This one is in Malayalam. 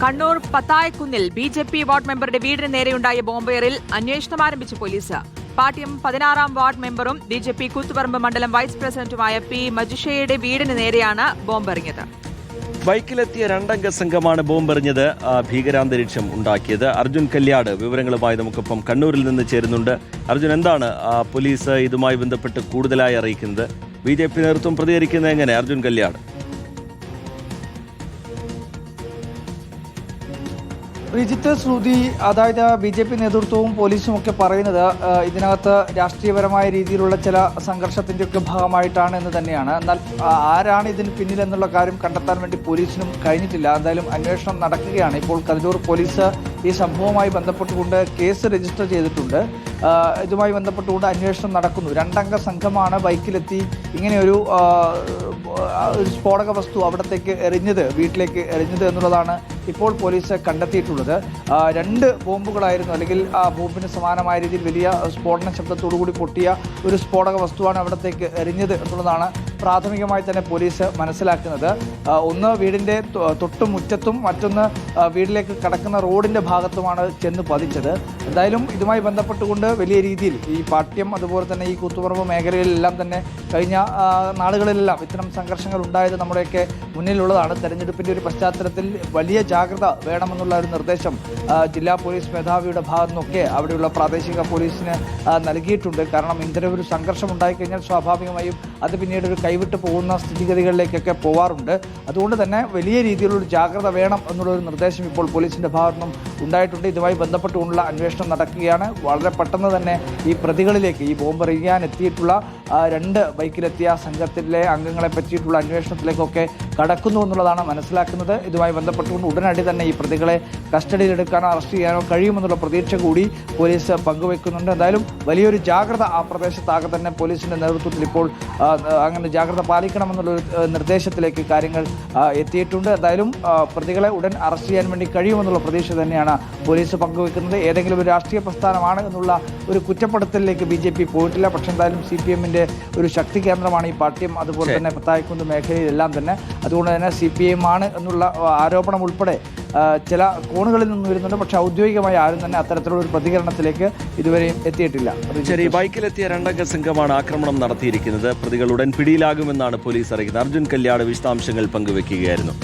കണ്ണൂർ പത്തായക്കുന്നിൽ ബി.ജെ.പി. വാർഡ് മെമ്പറുടെ വീടിന് നേരെയുണ്ടായ ബോംബേറിൽ അന്വേഷണം ആരംഭിച്ച പോലീസ്. പാട്യം 16-ാം വാർഡ് മെമ്പറും ബി.ജെ.പി. കൂത്തുപറമ്പ് മണ്ഡലം വൈസ് പ്രസിഡന്റുമായ പി. മജിഷയുടെ വീടിന് നേരെയാണ് ബോംബെറിഞ്ഞത്. ബൈക്കിലെത്തിയ രണ്ടംഗ സംഘമാണ് ബോംബെറിഞ്ഞത്, ഭീകരാന്തരീക്ഷം ഉണ്ടാക്കിയത്. അർജുൻ കല്യാട് വിവരങ്ങളുമായി നമുക്കൊപ്പം കണ്ണൂരിൽ നിന്ന് ചേരുന്നുണ്ട്. അർജുൻ, എന്താണ് പോലീസ് ഇതുമായി ബന്ധപ്പെട്ട് കൂടുതലായി അറിയിക്കുന്നത്? ബി.ജെ.പി. നേതൃത്വം പ്രതികരിക്കുന്നത് എങ്ങനെ? അർജുൻ കല്യാട്. റിജിത്ത്, ശ്രുതി, അതായത് ബി.ജെ.പി. നേതൃത്വവും പോലീസും ഒക്കെ പറയുന്നത് ഇതിനകത്ത് രാഷ്ട്രീയപരമായ രീതിയിലുള്ള ചില സംഘർഷത്തിൻ്റെയൊക്കെ ഭാഗമായിട്ടാണ് എന്ന് തന്നെയാണ്. എന്നാൽ ആരാണ് ഇതിന് പിന്നിൽ എന്നുള്ള കാര്യം കണ്ടെത്താൻ വേണ്ടി പോലീസിനും കഴിഞ്ഞിട്ടില്ല. എന്തായാലും അന്വേഷണം നടക്കുകയാണ്. ഇപ്പോൾ കതിരൂർ പോലീസ് ഈ സംഭവവുമായി ബന്ധപ്പെട്ടുകൊണ്ട് കേസ് രജിസ്റ്റർ ചെയ്തിട്ടുണ്ട്. ഇതുമായി ബന്ധപ്പെട്ടുകൊണ്ട് അന്വേഷണം നടക്കുന്നു. രണ്ടംഗ സംഘമാണ് ബൈക്കിലെത്തി ഇങ്ങനെയൊരു സ്ഫോടക വസ്തു അവിടത്തേക്ക് എറിഞ്ഞത്, വീട്ടിലേക്ക് എറിഞ്ഞത് എന്നുള്ളതാണ് ഇപ്പോൾ പോലീസ് കണ്ടെത്തിയിട്ടുള്ളത്. 2 ബോംബുകളായിരുന്നു, അല്ലെങ്കിൽ ആ ബോംബിന് സമാനമായ രീതിയിൽ വലിയ സ്ഫോടന ശബ്ദത്തോടുകൂടി പൊട്ടിയ ഒരു സ്ഫോടക വസ്തുവാണ് അവിടത്തേക്ക് എറിഞ്ഞത് എന്നുള്ളതാണ് പ്രാഥമികമായി തന്നെ പോലീസ് മനസ്സിലാക്കുന്നത്. ഒന്ന് വീടിൻ്റെ തൊട്ടുമുറ്റത്തും മറ്റൊന്ന് വീട്ടിലേക്ക് കടക്കുന്ന റോഡിൻ്റെ ഭാഗത്തുമാണ് ചെന്ന് പതിച്ചത്. എന്തായാലും ഇതുമായി ബന്ധപ്പെട്ടുകൊണ്ട് വലിയ രീതിയിൽ ഈ പാട്യം അതുപോലെ തന്നെ ഈ കൂത്തുപറമ്പ് മേഖലയിലെല്ലാം തന്നെ കഴിഞ്ഞ നാളുകളിലെല്ലാം ഇത്തരം സംഘർഷങ്ങൾ ഉണ്ടായത് നമ്മുടെയൊക്കെ മുന്നിലുള്ളതാണ്. തെരഞ്ഞെടുപ്പിൻ്റെ ഒരു പശ്ചാത്തലത്തിൽ വലിയ ജാഗ്രത വേണമെന്നുള്ള ഒരു നിർദ്ദേശം ജില്ലാ പോലീസ് മേധാവിയുടെ ഭാഗത്തു നിന്നൊക്കെ അവിടെയുള്ള പ്രാദേശിക പോലീസിന് നൽകിയിട്ടുണ്ട്. കാരണം ഇത്തരം ഒരു സംഘർഷം ഉണ്ടായിക്കഴിഞ്ഞാൽ സ്വാഭാവികമായും അത് പിന്നീട് ഒരു കൈവിട്ട് പോകുന്ന സ്ഥിതിഗതികളിലേക്കൊക്കെ പോവാറുണ്ട്. അതുകൊണ്ട് തന്നെ വലിയ രീതിയിലുള്ള ജാഗ്രത വേണം എന്നുള്ളൊരു നിർദ്ദേശം ഇപ്പോൾ പോലീസിൻ്റെ ഭാഗത്തു നിന്നും ഉണ്ടായിട്ടുണ്ട്. ഇതുമായി ബന്ധപ്പെട്ടുകൊണ്ടുള്ള അന്വേഷണം നടക്കുകയാണ്. വളരെ പെട്ടെന്ന് തന്നെ ഈ പ്രതികളിലേക്ക്, ഈ ബോംബെറിയാൻ എത്തിയിട്ടുള്ള 2 ബൈക്കിലെത്തിയ സംഘത്തിലെ അംഗങ്ങളെ പറ്റിയിട്ടുള്ള അന്വേഷണത്തിലേക്കൊക്കെ കടക്കുന്നു എന്നുള്ളതാണ് മനസ്സിലാക്കുന്നത്. ഇതുമായി ബന്ധപ്പെട്ടുകൊണ്ട് ഉടനടി തന്നെ ഈ പ്രതികളെ കസ്റ്റഡിയിലെടുക്കാനോ അറസ്റ്റ് ചെയ്യാനോ കഴിയുമെന്നുള്ള പ്രതീക്ഷ കൂടി പോലീസ് പങ്കുവെക്കുന്നുണ്ട്. എന്തായാലും വലിയൊരു ജാഗ്രത ആ പ്രദേശത്താകെ തന്നെ പോലീസിൻ്റെ നേതൃത്വത്തിൽ ഇപ്പോൾ അങ്ങനെ ജാഗ്രത പാലിക്കണമെന്നുള്ളൊരു നിർദ്ദേശത്തിലേക്ക് കാര്യങ്ങൾ എത്തിയിട്ടുണ്ട്. എന്തായാലും പ്രതികളെ ഉടൻ അറസ്റ്റ് ചെയ്യാൻ വേണ്ടി കഴിയുമെന്നുള്ള പ്രതീക്ഷ തന്നെയാണ് പോലീസ് പങ്കുവെക്കുന്നത്. ഏതെങ്കിലും ഒരു രാഷ്ട്രീയ പ്രസ്ഥാനമാണ് എന്നുള്ള ഒരു കുറ്റപ്പെടുത്തലിലേക്ക് ബി.ജെ.പി. പോയിട്ടില്ല. പക്ഷേ എന്തായാലും CPM-ന്റെ ഒരു ശക്തി കേന്ദ്രമാണ് ഈ പാട്യം, അതുപോലെ തന്നെ പത്തായക്കുന്ന് മേഖലയിലെല്ലാം തന്നെ. അതുകൊണ്ട് തന്നെ CPM ആണ് എന്നുള്ള ആരോപണം ഉൾപ്പെടെ ചില കോണുകളിൽ നിന്ന് വരുന്നുണ്ട്. പക്ഷേ ഔദ്യോഗികമായി ആരും തന്നെ അത്തരത്തിലുള്ള ഒരു പ്രതികരണത്തിലേക്ക് ഇതുവരെയും എത്തിയിട്ടില്ല. ശരി, ബൈക്കിലെത്തിയ രണ്ടംഗ സംഘമാണ് ആക്രമണം നടത്തിയിരിക്കുന്നത്. പ്രതികൾ ഉടൻ പിടിയിലാകുമെന്നാണ് പോലീസ് അറിയിക്കുന്നത്. അർജുൻ കല്യാട് വിശദാംശങ്ങൾ പങ്കുവെക്കുകയായിരുന്നു.